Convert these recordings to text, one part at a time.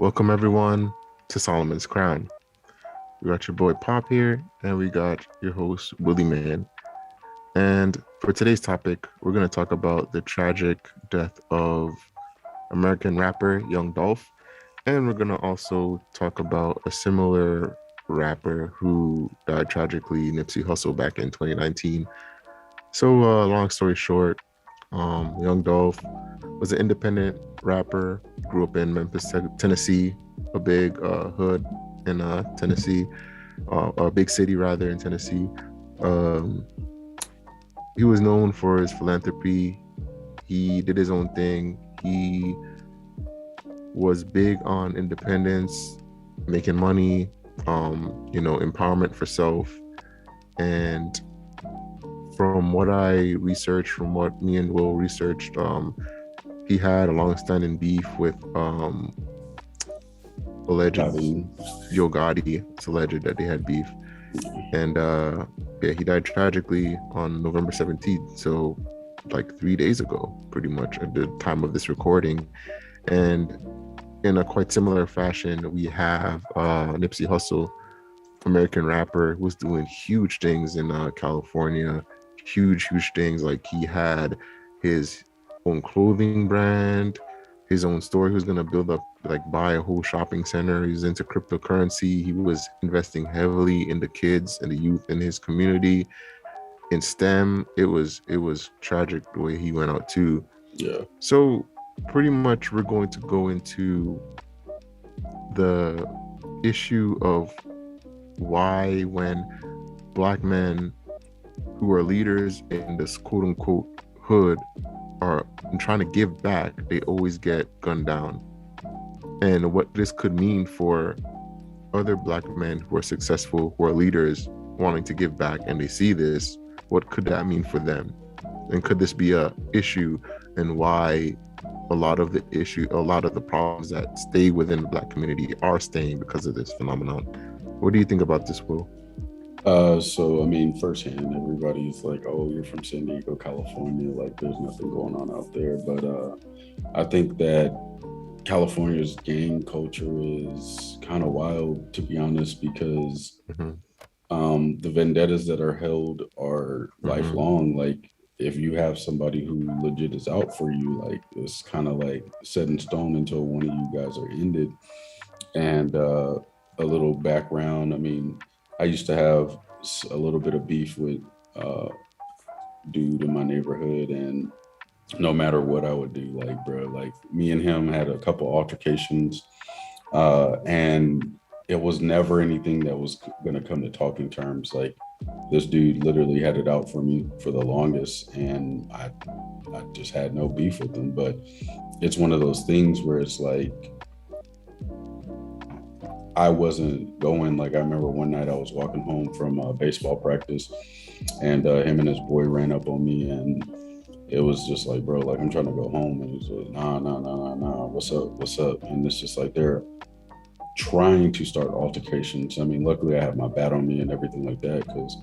Welcome everyone to Solomon's Crown. We got your boy Pop here, and we got your host Willie Man. And for today's topic, we're going to talk about the tragic death of American rapper Young Dolph, and we're going to also talk about a similar rapper who died tragically, Nipsey Hussle, back in 2019. So, long story short, Young Dolph was an independent rapper, grew up in Memphis, Tennessee, a big hood in Tennessee, a big city rather in Tennessee. Um, he was known for his philanthropy. He did his own thing. He was big on independence, making money, empowerment for self. And from what I researched, from what me and Will researched, he had a long-standing beef with alleged Yo Gotti. It's alleged that they had beef, and he died tragically on November 17th. So, like 3 days ago, pretty much at the time of this recording. And in a quite similar fashion, we have Nipsey Hussle, American rapper, who was doing huge things in California. Huge things. Like he had his own clothing brand, his own store. He was gonna build up, like buy a whole shopping center. He was into cryptocurrency. He was investing heavily in the kids and the youth in his community, in STEM. It was tragic the way he went out too. Yeah. So pretty much we're going to go into the issue of why, when Black men who are leaders in this quote unquote hood are trying to give back, they always get gunned down. And what this could mean for other Black men who are successful, who are leaders, wanting to give back, and they see this, what could that mean for them? And could this be a issue, and why a lot of the problems that stay within the Black community are staying because of this phenomenon? What do you think about this, Will? So I mean, firsthand, everybody's like, "Oh, you're from San Diego, California. Like, there's nothing going on out there." But I think that California's gang culture is kind of wild, to be honest, because the vendettas that are held are lifelong. Like, if you have somebody who legit is out for you, like it's kind of like set in stone until one of you guys are ended. And a little background. I mean, I used to have a little bit of beef with dude in my neighborhood, and no matter what I would do, like, bro, like me and him had a couple altercations, and it was never anything that was gonna come to talking terms. Like, this dude literally had it out for me for the longest, and I just had no beef with him. But it's one of those things where it's like, I wasn't going. Like, I remember one night I was walking home from baseball practice, and him and his boy ran up on me, and it was just like, bro, like, I'm trying to go home. And he was like, nah, what's up? And it's just like they're trying to start altercations. I mean, luckily I have my bat on me and everything like that, because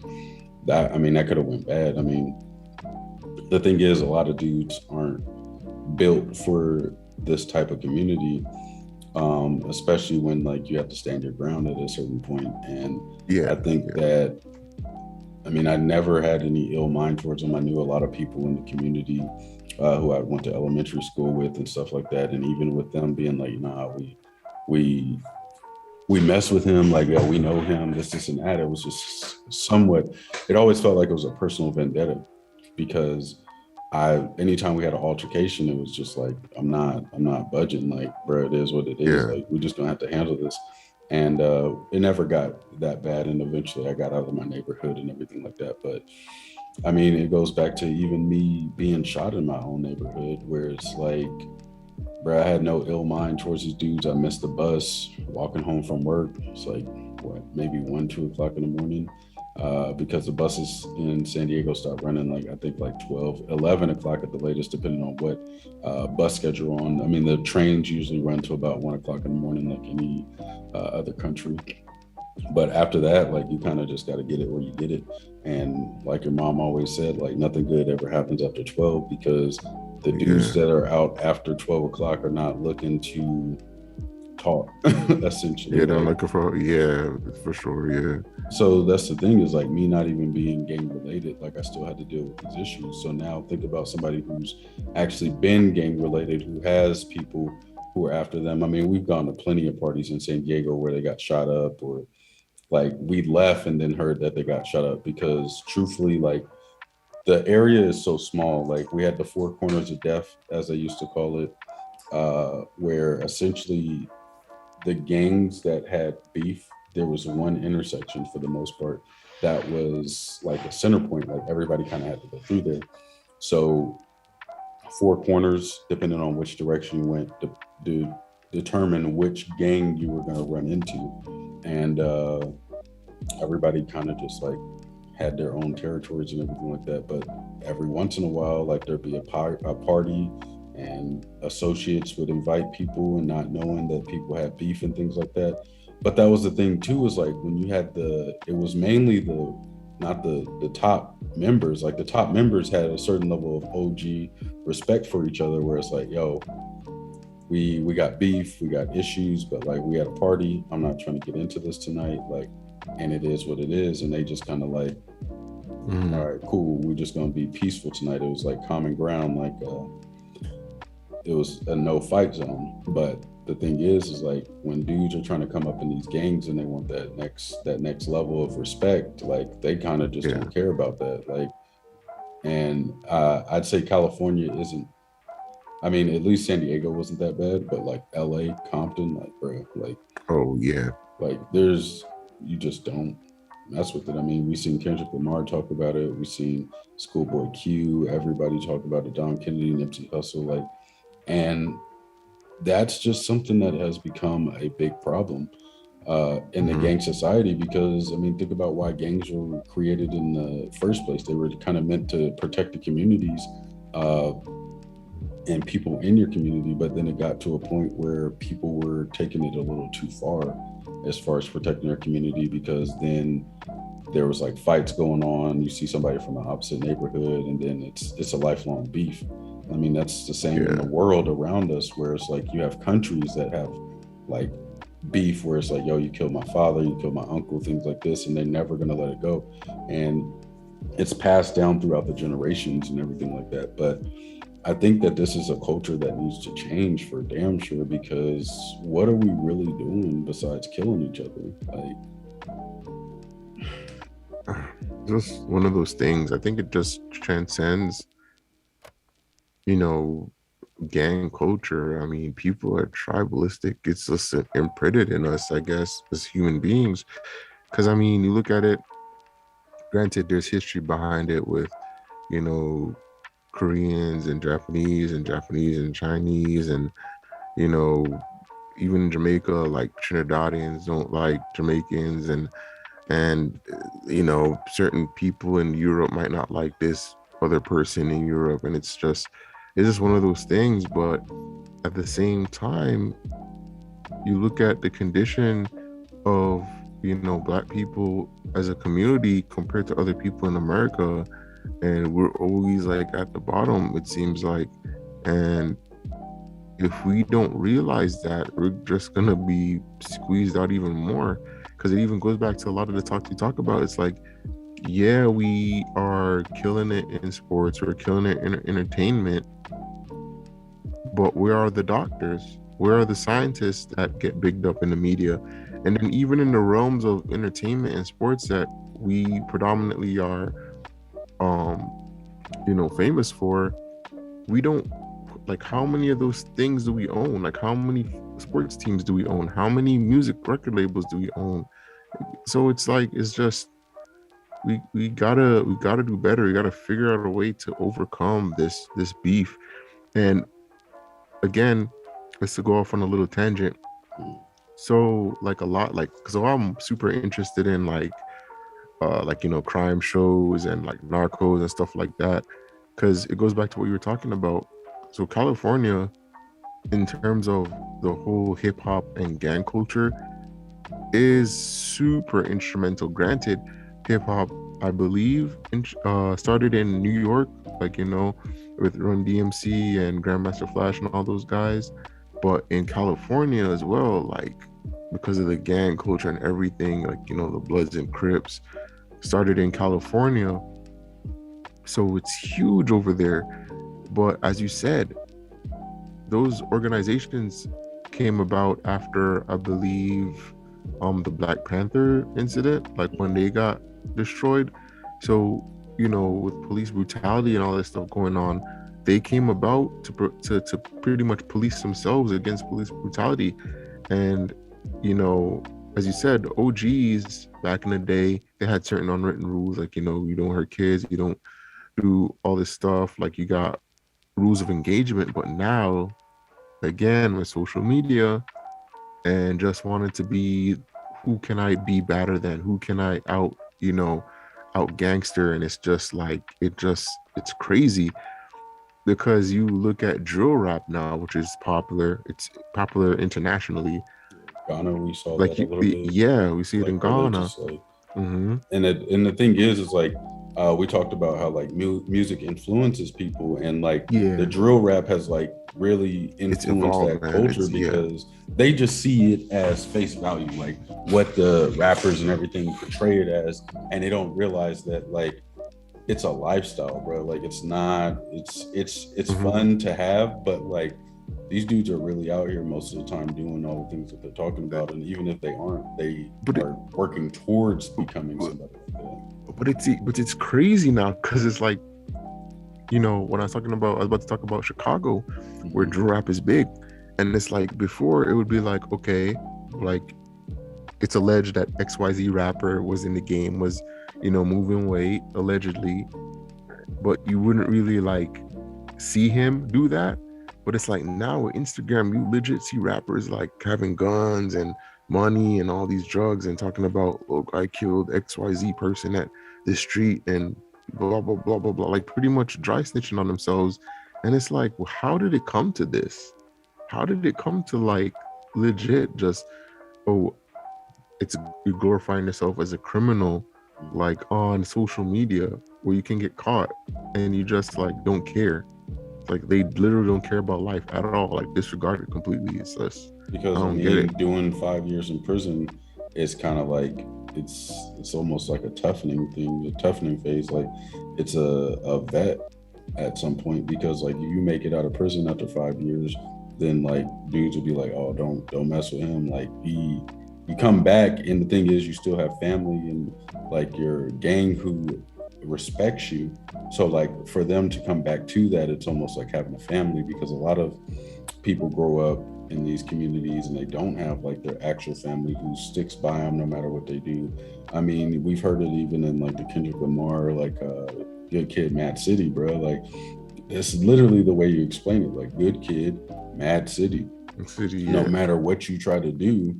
that could have went bad. I mean, the thing is, a lot of dudes aren't built for this type of community. Especially when, like, you have to stand your ground at a certain point. And I think that, I mean, I never had any ill mind towards them. I knew a lot of people in the community who I went to elementary school with and stuff like that. And even with them being like, nah, we mess with him, like, yeah, we know him, this and that. It was just somewhat, it always felt like it was a personal vendetta, because anytime we had an altercation, it was just like, I'm not budging. Like, bro, it is what it is. Like, we just don't have to handle this. And it never got that bad. And eventually I got out of my neighborhood and everything like that. But I mean, it goes back to even me being shot in my own neighborhood, where it's like, bro, I had no ill mind towards these dudes. I missed the bus walking home from work. It's like, what, maybe 1-2 o'clock in the morning. Because the buses in San Diego start running, like, I think like 11 o'clock at the latest, depending on what bus schedule you're on. I mean, the trains usually run to about 1 o'clock in the morning, like any other country. But after that, like, you kind of just got to get it where you get it. And like your mom always said, like, nothing good ever happens after 12, because the dudes that are out after 12 o'clock are not looking to taught, essentially. Yeah, they're Like, looking for, yeah, for sure, yeah. so that's the thing, is like me not even being gang related, like I still had to deal with these issues. So now think about somebody who's actually been gang related, who has people who are after them. I mean, we've gone to plenty of parties in San Diego where they got shot up, or like we left and then heard that they got shut up, because truthfully, like the area is so small. Like we had the four corners of death, as they used to call it, where essentially the gangs that had beef, there was one intersection for the most part that was like a center point. Like everybody kind of had to go through there. So four corners, depending on which direction you went, to determine which gang you were going to run into. And everybody kind of just like had their own territories and everything like that. But every once in a while, like there'd be a party, and associates would invite people and not knowing that people had beef and things like that. But that was the thing too, is like when you had it was mainly not the top members. Like the top members had a certain level of OG respect for each other, where it's like, yo, we got beef, we got issues, but like we had a party. I'm not trying to get into this tonight. Like, and it is what it is. And they just kind of like, all right, cool. We're just gonna be peaceful tonight. It was like common ground, like it was a no fight zone. But the thing is like when dudes are trying to come up in these gangs and they want that next level of respect, like they kind of just Yeah. don't care about that. Like, and I'd say California isn't. I mean, at least San Diego wasn't that bad, but like LA, Compton, like bro, Oh, yeah. like there's you just don't mess with it. I mean, we seen Kendrick Lamar talk about it. We seen Schoolboy Q. Everybody talk about it. Don Kennedy, Nipsey Hussle, like, and that's just something that has become a big problem in the gang society. Because I mean, think about why gangs were created in the first place. They were kind of meant to protect the communities. And people in your community, but then it got to a point where people were taking it a little too far as protecting their community, because then there was like fights going on. You see somebody from the opposite neighborhood, and then it's a lifelong beef. I mean, that's the same in the world around us, where it's like you have countries that have like beef, where it's like, yo, you killed my father, you killed my uncle, things like this, and they're never gonna let it go. And it's passed down throughout the generations and everything like that. But I think that this is a culture that needs to change for damn sure, because what are we really doing besides killing each other? Like, Just one of those things. I think it just transcends, you know, gang culture. I mean, people are tribalistic. It's just imprinted in us, I guess, as human beings. Because, I mean, you look at it, granted, there's history behind it with, you know, Koreans and Japanese and Chinese, and, you know, even in Jamaica, like Trinidadians don't like Jamaicans, and you know, certain people in Europe might not like this other person in Europe, and it's just one of those things. But at the same time, you look at the condition of, you know, black people as a community compared to other people in America, and we're always like at the bottom, it seems like. And if we don't realize that, we're just gonna be squeezed out even more. Because it even goes back to a lot of the talks we talk about. It's like, yeah, we are killing it in sports, we're killing it in entertainment, but where are the doctors? Where are the scientists that get bigged up in the media? And then even in the realms of entertainment and sports that we predominantly are, um, you know, famous for, we don't, like, how many of those things do we own? Like, how many sports teams do we own? How many music record labels do we own? So it's like, it's just, we gotta do better. We gotta figure out a way to overcome this beef. And again, just to go off on a little tangent. So like a lot, like, so I'm super interested in like, you know, crime shows and like narcos and stuff like that, because it goes back to what you were talking about. So California, in terms of the whole hip hop and gang culture, is super instrumental. Granted, hip hop, I believe, started in New York, like, you know, with Run DMC and Grandmaster Flash and all those guys. But in California as well, like because of the gang culture and everything, like the Bloods and Crips started in California, so it's huge over there. But as you said, those organizations came about after, I believe, the Black Panther incident, like when they got destroyed. So, with police brutality and all this stuff going on, they came about to pretty much police themselves against police brutality. And, you know, as you said, OGs back in the day, they had certain unwritten rules, like, you don't hurt kids, you don't do all this stuff, like you got rules of engagement. But now, again, with social media and just wanted to be, who can I be better than? Who can I out gangster? And it's just like, it's crazy because you look at drill rap now, which is popular. It's popular internationally. Ghana, we saw Like that a little bit, yeah, we see it like in where they Ghana. just like, Hmm. and the thing is like we talked about how like music influences people, and like the Yeah, drill rap has like really it's influenced evolved, that man. culture It's yeah. because they just see it as face value, like what the rappers and everything portray it as, and they don't realize that like it's a lifestyle, bro. Like it's not, it's Hmm. fun to have, but like these dudes are really out here most of the time doing all the things that they're talking about, and even if they aren't, they But it, are working towards becoming somebody like that. but it's crazy now because it's like, when I was about to talk about Chicago, where Mm-hmm. drill rap is big. And it's like before it would be like, okay, like it's alleged that XYZ rapper was in the game, was, moving weight, allegedly, but you wouldn't really like see him do that. But it's like now with Instagram, you legit see rappers like having guns and money and all these drugs and talking about, look, I killed XYZ person at this street and blah blah blah blah blah, like pretty much dry snitching on themselves. And it's like, well, how did it come to this? How did it come to like legit just, oh, it's you're glorifying yourself as a criminal, like on social media where you can get caught and you just like don't care. Like they literally don't care about life at all, like disregard it completely. It's just, I Because I don't get it. mean, doing 5 years in prison is kind of like it's almost like a toughening thing, a toughening phase. Like it's a vet at some point, because like if you make it out of prison after 5 years, then like dudes will be like, oh, don't mess with him. Like he you come back, and the thing is, you still have family and like your gang who respects you. So like for them to come back to that, it's almost like having a family, because a lot of people grow up in these communities and they don't have like their actual family who sticks by them no matter what they do. I mean, we've heard it even in like the Kendrick Lamar, like Good Kid, Mad City, bro. Like it's literally the way you explain it, like Good Kid, Mad City. City, No yeah. matter what you try to do,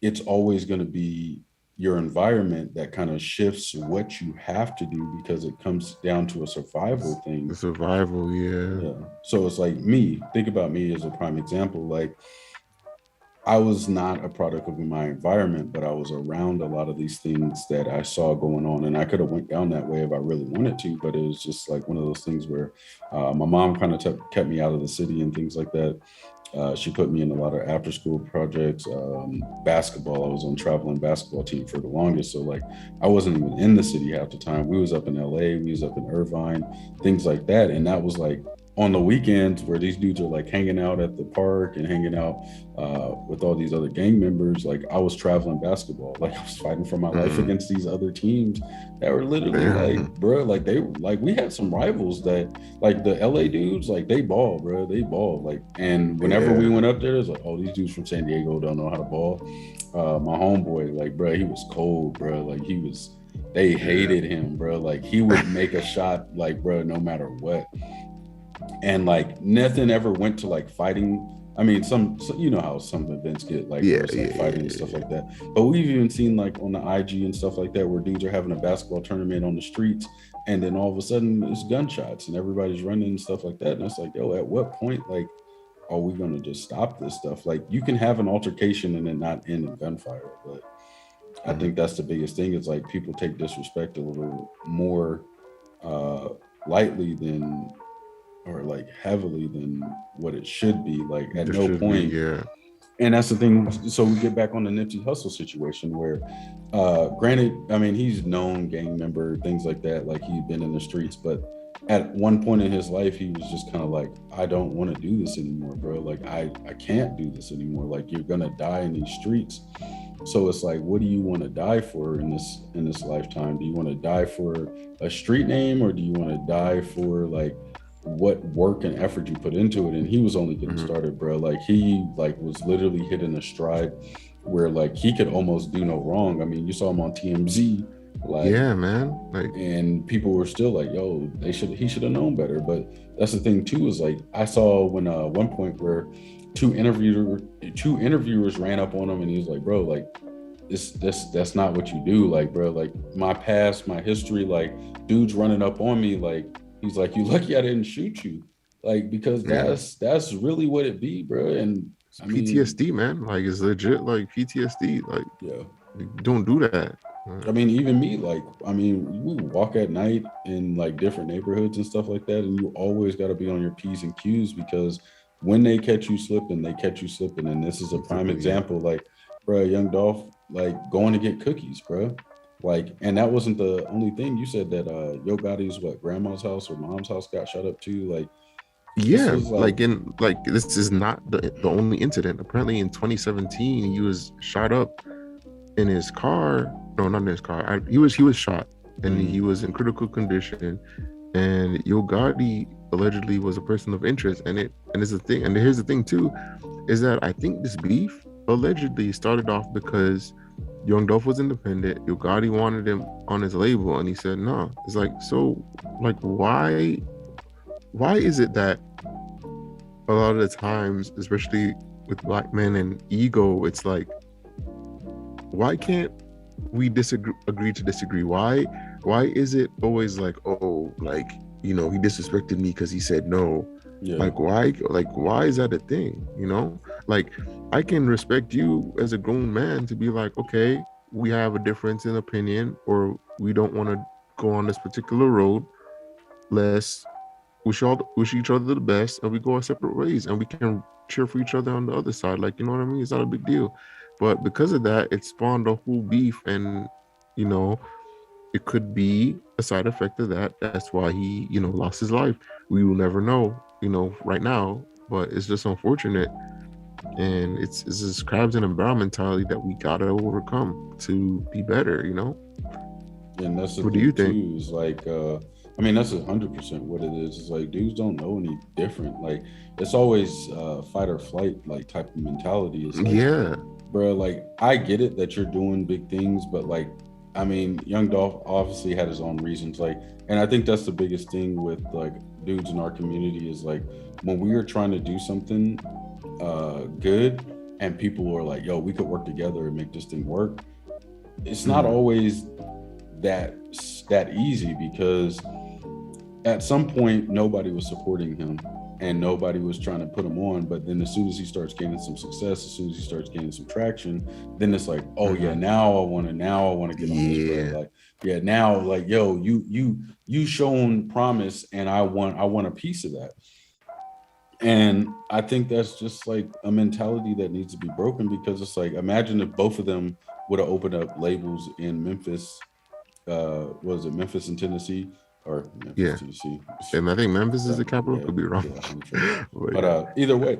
it's always going to be your environment that kind of shifts what you have to do, because it comes down to a survival The thing. survival, yeah. Yeah. So it's like me, think about me as a prime example. Like I was not a product of my environment, but I was around a lot of these things that I saw going on, and I could have went down that way if I really wanted to. But it was just like one of those things where my mom kind of kept me out of the city and things like that. She put me in a lot of after school projects, basketball. I was on traveling basketball team for the longest, so like I wasn't even in the city half the time. We was up in LA, we was up in Irvine, things like that, and that was like on the weekends where these dudes are like hanging out at the park and hanging out with all these other gang members. Like I was traveling basketball, like I was fighting for my life Mm, against these other teams that were literally like, damn. bro, like they like we had some rivals that like the LA dudes, like they ball, bro, they ball. Like, and whenever we Yeah. went up there, it's like, oh, these dudes from San Diego don't know how to ball. My homeboy, like, bro, he was cold, bro. Like he was. They Yeah. hated him, bro. Like he would make a shot, like, bro, no matter what. And like nothing ever went to like fighting. I mean, you know how some events get like where Yeah, it's like yeah, yeah, fighting and yeah, stuff yeah. like that. But we've even seen like on the IG and stuff like that where dudes are having a basketball tournament on the streets, and then all of a sudden it's gunshots and everybody's running and stuff like that. And it's like, yo, at what point like are we gonna just stop this stuff? Like you can have an altercation and then not end in gunfire, but I Mhm. think that's the biggest thing is like people take disrespect a little more uh lightly than or like heavily than what it should be. Like at There no should be, point. yeah. And that's the thing. So we get back on the Nipsey Hussle situation where, granted, I mean, he's known gang member, things like that, like he'd been in the streets, but at one point in his life, he was just kind of like, I don't want to do this anymore, bro. Like, I can't do this anymore. Like, you're gonna die in these streets. So it's like, what do you want to die for in this lifetime? Do you want to die for a street name, or do you want to die for like what work and effort you put into it? And he was only getting Hmm. started, bro. Like he like was literally hitting a stride where like he could almost do no wrong. I mean, you saw him on TMZ, like, Yeah, man. Like, and people were still like, yo, he should have known better. But that's the thing too, is like I saw when one point where two interviewer two interviewers ran up on him and he was like, bro, like that's not what you do. Like, bro, like my past, my history, like dudes running up on me, like he's like, you lucky I didn't shoot you. Like, because yeah, that's really what it be, bro. And it's I mean, PTSD, man. Like, it's legit, like PTSD. yeah. Like, don't do that. I mean, even me, like, I mean, we walk at night in like different neighborhoods and stuff like that, and you always got to be on your P's and Q's because when they catch you slipping, they catch you slipping. And this is a prime Yeah. example. Like, bro, young Dolph, like going to get cookies, bro. Like, and that wasn't the only thing. You said that Yo Gotti's what grandma's house or mom's house got shut up too. Like, this Yeah, was like, like this is not the only incident. Apparently in 2017 he was shot up in his car. No, not in his car. He was shot and he mm, was in critical condition. And Yo Gotti allegedly was a person of interest. And it's the thing. And here's the thing too, is that I think this beef allegedly started off because Young Dolph was independent. Yo Gotti wanted him on his label, and he said no. It's like, so, like, why is it that a lot of the times, especially with black men and ego, it's like, why can't we disagree, agree to disagree? Why is it always like, oh, like, he disrespected me because he said no? yeah, Like why is that a thing? Like, I can respect you as a grown man to be like, okay, we have a difference in opinion, or we don't want to go on this particular road. Let's wish each other the best, and we go our separate ways, and we can cheer for each other on the other side. Like, you know what I mean? It's not a big deal. But because of that, it spawned a whole beef, and you know, it could be a side effect of that. That's why he, lost his life. We will never know, right now. But it's just unfortunate, and it's this crabs in a barrel mentality that we gotta overcome to be better. and that's the What do thing you think? too, is like I mean, that's 100% what it is. It's like dudes don't know any different. Like it's always fight or flight like type of mentality. It's like, Yeah, bro, like I get it that you're doing big things, but like, I mean, Young Dolph obviously had his own reasons. Like, and I think that's the biggest thing with like dudes in our community is like when we are trying to do something good and people are like, yo, we could work together and make this thing work. It's not mm, always that that easy because at some point nobody was supporting him and nobody was trying to put him on, but then as soon as he starts gaining some success, as soon as he starts gaining some traction, then it's like, oh yeah, hmm, now I want to get on this, bro. yeah, Like, yeah, now, like, yo, you shown promise and I want a piece of that. And I think that's just like a mentality that needs to be broken because it's like, imagine if both of them would have opened up labels in Memphis, was it Memphis and Tennessee, or Memphis, yeah. Tennessee? And I think Memphis is the capital. Yeah, Could be wrong, yeah, I'm sure. but But yeah, either way,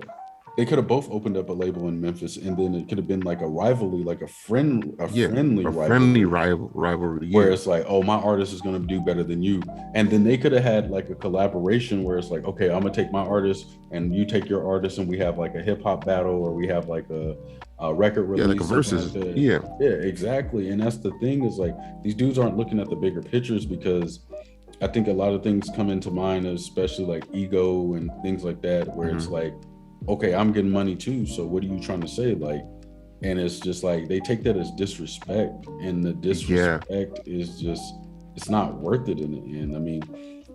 they could have both opened up a label in Memphis, and then it could have been like a rivalry, like a yeah. friendly A friendly rivalry, rivalry. where Yeah, it's like, oh, my artist is going to do better than you. And then they could have had like a collaboration where it's like, okay, I'm going to take my artist and you take your artist, and we have like a hip hop battle, or we have like a record yeah. Like a release, something like versus. that. Yeah. Yeah, exactly. And that's the thing, is like these dudes aren't looking at the bigger pictures because I think a lot of things come into mind, especially like ego and things like that, where it's Hmm. like, okay, I'm getting money too. So what are you trying to say? Like, and it's just like they take that as disrespect, and the Yeah. disrespect is just, it's not worth it in the end. I mean,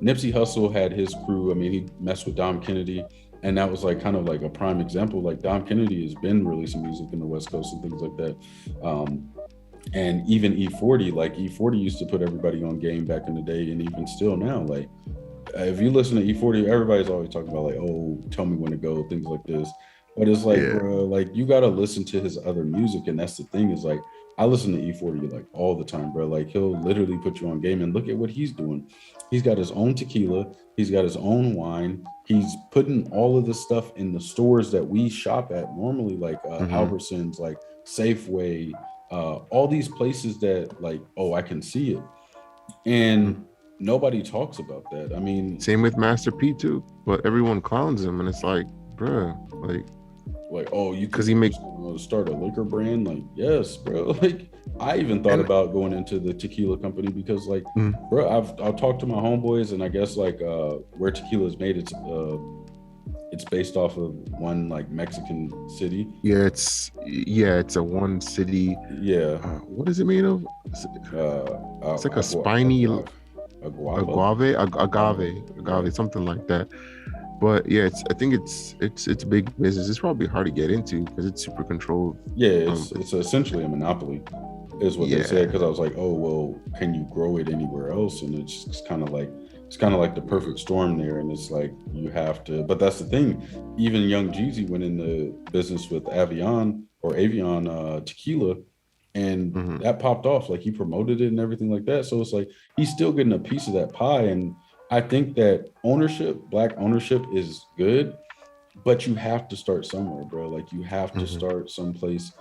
Nipsey Hussle had his crew. I mean, he messed with Dom Kennedy, and that was like kind of like a prime example. Like Dom Kennedy has been releasing music in the West Coast and things like that. And even E40, like E40 used to put everybody on game back in the day, and even still now, like if you listen to E40, everybody's always talking about like, oh, tell me when to go, things like this. But it's like, Yeah. bro, like you gotta listen to his other music, and that's the thing is like, I listen to E40 like all the time, bro. Like he'll literally put you on game, and look at what he's doing. He's got his own tequila, he's got his own wine. He's putting all of the stuff in the stores that we shop at normally, like Hmm. Albertsons, like Safeway, all these places that like, oh, I can see it, and nobody talks about that. I mean, Same with Master P too, but everyone clowns him, and it's like, bruh, like, like, oh, you because think he you're make just gonna start a liquor brand? Like, yes, bro. Like, I even thought and about going into the tequila company because, like, mm, bro, I've talked to my homeboys, and I guess like where tequila is made, it's based off of one like Mexican city. yeah, it's a one city. Yeah, What is it made of? It's like a spiny aguava, agave, right? something like that. But yeah, I think it's big business. It's probably hard to get into because it's super controlled. Yeah, Um, it's essentially a monopoly, is what they said. yeah, Because I was like, oh well, can you grow it anywhere else? And it's kind of like the perfect storm there. And it's like you have to. But that's the thing. Even Young Jeezy went in the business with Avion tequila, and hmm that popped off. Like he promoted it and everything like that. So it's like he's still getting a piece of that pie. And I think that black ownership, is good, but you have to start somewhere, bro. Like you have to hmm start someplace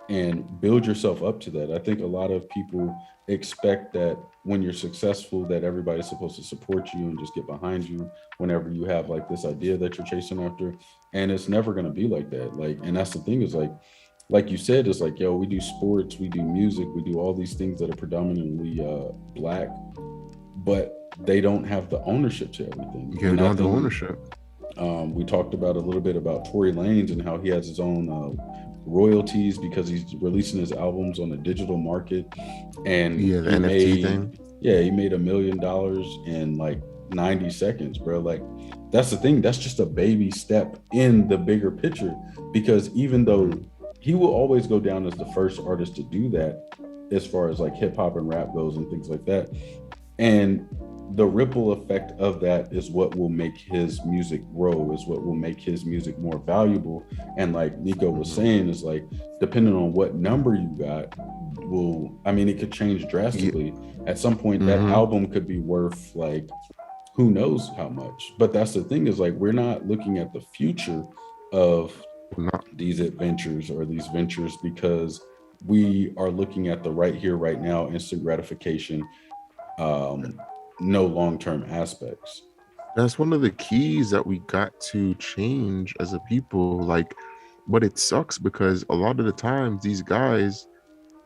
and build yourself up to that. I think a lot of people expect that when you're successful that everybody's supposed to support you and just get behind you whenever you have like this idea that you're chasing after, and it's never going to be like that. Like, and that's the thing is like you said, it's like, yo, we do sports, we do music, we do all these things that are predominantly black, but they don't have the ownership to everything. yeah, we And don't I have the think ownership. we talked about a little bit about Tory Lanez and how he has his own royalties because he's releasing his albums on the digital market, and Yeah, the NFT thing. he made $1 million in like 90 seconds, bro. Like that's the thing. That's just a baby step in the bigger picture, because even though Hmm. he will always go down as the first artist to do that, as far as like hip hop and rap goes and things like that, and the ripple effect of that is what will make his music grow, is what will make his music more valuable. And like Nico was Hmm. saying, is like depending on what number you got, will, I mean, it could change Yeah. drastically. At some point that Hmm. album could be worth like who knows how much. But that's the thing is like we're not looking at the future of Not these adventures or these ventures, because we are looking at the right here right now instant gratification, um, no long term aspects. That's one of the keys that we got to change as a people. Like, but it sucks because a lot of the times these guys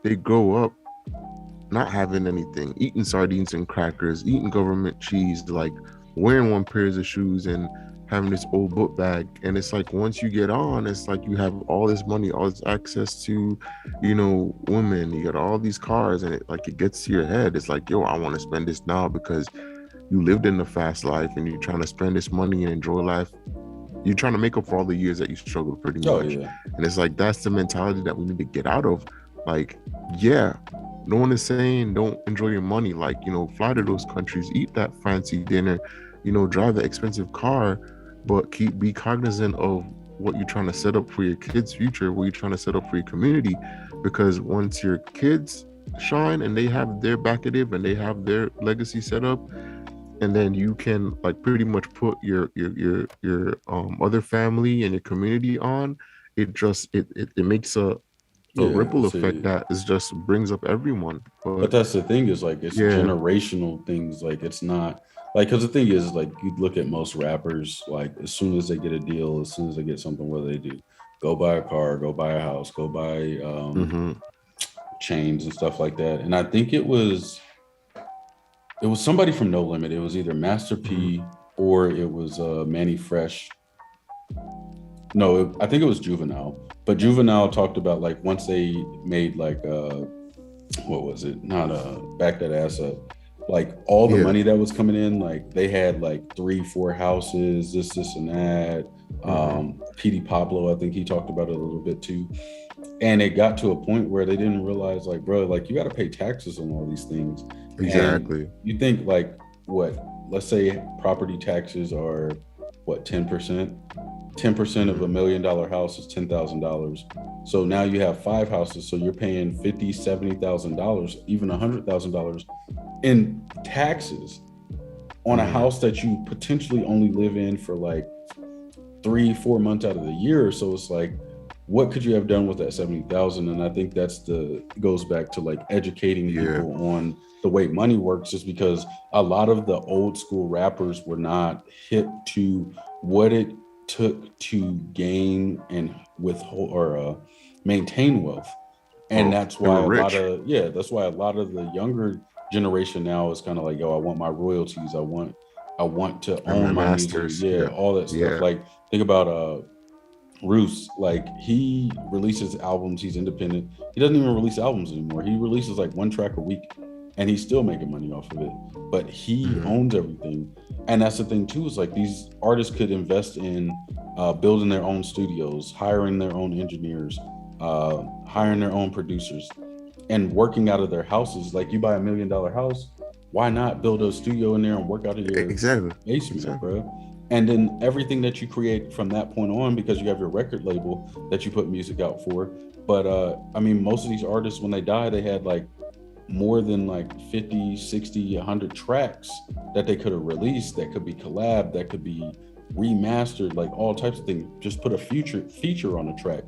they grow up not having anything, eating sardines and crackers, eating government cheese, like wearing one pairs of shoes and having this old book bag. And it's like once you get on, it's like you have all this money, all this access to, women, you got all these cars, and it gets to your head. It's like, yo, I want to spend this now because you lived in the fast life and you're trying to spend this money and enjoy life. You're trying to make up for all the years that you struggled pretty Oh much. yeah, And it's like that's the mentality that we need to get out of. Like, yeah, no one is saying don't enjoy your money. Like, fly to those countries, eat that fancy dinner, drive an expensive car, but be cognizant of what you're trying to set up for your kids' future, what you're trying to set up for your community. Because once your kids shine and they have their backative and they have their legacy set up, and then you can like pretty much put your other family and your community on, it makes a yeah. ripple effect See, that is just brings up everyone. But but that's the thing is like it's yeah. generational things. Like it's not like, because the thing is like you look at most rappers, like as soon as they get a deal, as soon as they get something, what do they do? Go buy a car, go buy a house, go buy Hmm. chains and stuff like that. And I think it was somebody from No Limit. It was either Master Hmm. P or it was Manny Fresh. No, I think it was Juvenile. But Juvenile talked about like once they made like what was it? Not back that ass up. Like all the Yeah. money that was coming in, like they had like 3, 4 houses, this, and that. Hmm. PD Pablo, I think he talked about it a little bit too. And it got to a point where they didn't realize, like, bro, like you got to pay taxes on all these things. And Exactly. you think like what let's say property taxes are what, 10%? 10% of Mm-hmm. $1 million house is $10,000. So now you have five houses. So you're paying $50,000, $70,000, even $100,000 in taxes on a Mm-hmm. house that you potentially only live in for like 3, 4 months out of the year. So it's like, what could you have done with that 70,000? And I think that's the goes back to like educating Yeah. people on the way money works, just because a lot of the old school rappers were not hip to what it took to gain and withhold or maintain wealth. And Well, that's they why were a lot rich. of, yeah, that's why a lot of the younger generation now is kind of like, yo, I want my royalties. I want to And my own my music. masters. Yeah, Yeah. all that stuff. Yeah. Like, think about Roos, like he releases albums, he's independent. He doesn't even release albums anymore. He releases like one track a week and he's still making money off of it. But he Mm-hmm. owns everything. And that's the thing too, is like these artists could invest in building their own studios, hiring their own engineers, hiring their own producers, and working out of their houses. Like you buy $1 million house, why not build a studio in there and work out of your Exactly. basement, Exactly. bro? And then everything that you create from that point on, because you have your record label that you put music out for. But I mean, most of these artists, when they die, they had like more than like 50, 60, 100 tracks that they could have released, that could be collab, that could be remastered, like all types of things. Just put a feature on a track.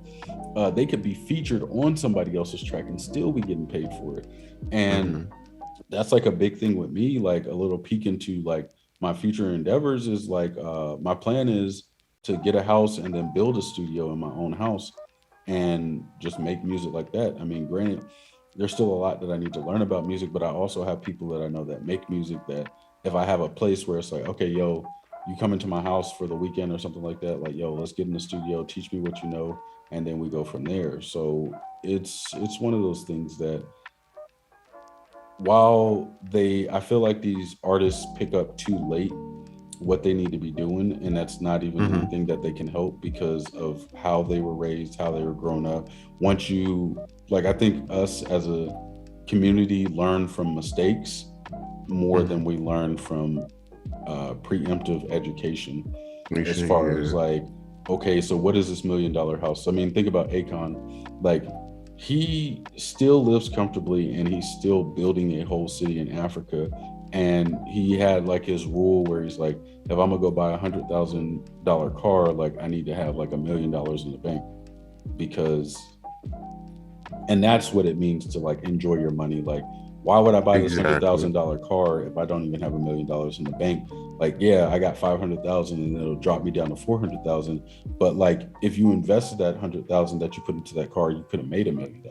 They could be featured on somebody else's track and still be getting paid for it. And Mm-hmm. that's like a big thing with me, like a little peek into like my future endeavors is like my plan is to get a house and then build a studio in my own house and just make music like that. I mean, granted, there's still a lot that I need to learn about music, but I also have people that I know that make music, that if I have a place where it's like, okay, yo, you come into my house for the weekend or something like that, like, yo, let's get in the studio, teach me what you know, and then we go from there. So it's one of those things that, while they, I feel like these artists pick up too late what they need to be doing, and that's not even Mm-hmm. anything that they can help because of how they were raised, how they were grown up. Once you, like, I think us as a community learn from mistakes more Mm-hmm. than we learn from preemptive education, as far as Yeah. like, okay, so what is this $1 million house? I mean, think about Akon. Like, he still lives comfortably and he's still building a whole city in Africa. And he had like his rule where he's like, if I'm gonna go buy $100,000 car, like I need to have like $1 million in the bank, because, and that's what it means to like enjoy your money. Like, why would I buy this hundred Exactly. thousand dollar car if I don't even have $1 million in the bank? Like, yeah, I got 500,000 and it'll drop me down to 400,000. But like, if you invested that 100,000 that you put into that car, you could have made $1 million.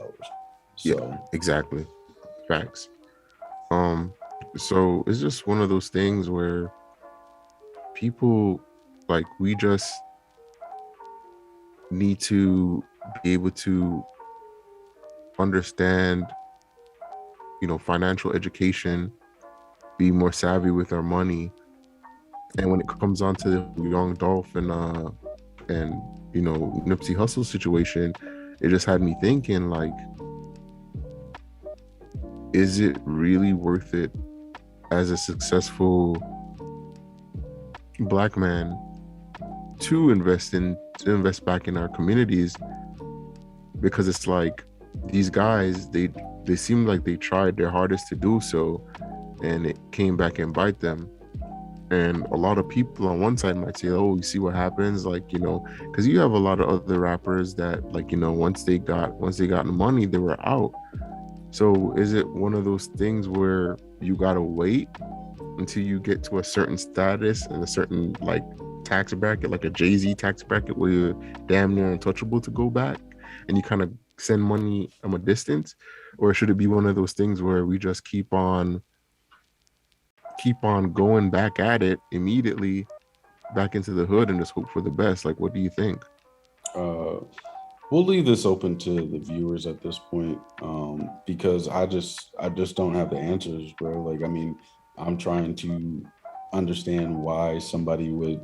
Yeah. So Exactly. Facts. Um. So it's just one of those things where people, like, we just need to be able to understand, financial education, be more savvy with our money. And when it comes on to the young Dolph and Nipsey Hussle situation, it just had me thinking, like, is it really worth it as a successful black man to invest back in our communities? Because it's like these guys, they seem like they tried their hardest to do so, and it came back and bite them. And a lot of people on one side might say, oh, you see what happens, like, because you have a lot of other rappers that, like, once they got money, they were out. So is it one of those things where you gotta wait until you get to a certain status and a certain, like, tax bracket, like a Jay-Z tax bracket, where you're damn near untouchable to go back, and you kind of send money from a distance? Or should it be one of those things where we just keep on going back at it immediately, back into the hood, and just hope for the best? Like, what do you think? uh, we'll leave this open to the viewers at this point, because I just don't have the answers, bro. Like, I mean, I'm trying to understand why somebody with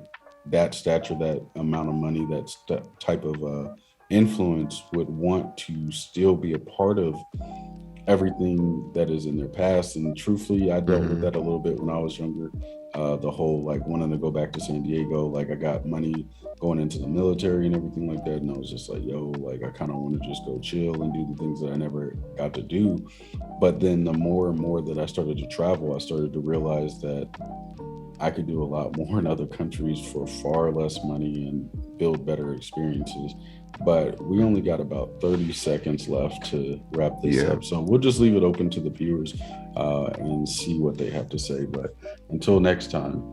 that stature, that amount of money, that type of influence would want to still be a part of everything that is in their past. And truthfully, I dealt with Mm-hmm. that a little bit when I was younger. the whole like wanting to go back to San Diego. Like I got money going into the military and everything like that, and I was just like, yo, like I kind of want to just go chill and do the things that I never got to do. But then the more and more that I started to travel, I started to realize that I could do a lot more in other countries for far less money and build better experiences. But we only got about 30 seconds left to wrap this Yeah. up. So we'll just leave it open to the viewers and see what they have to say. But until next time,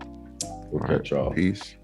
we'll All right. catch y'all. Peace.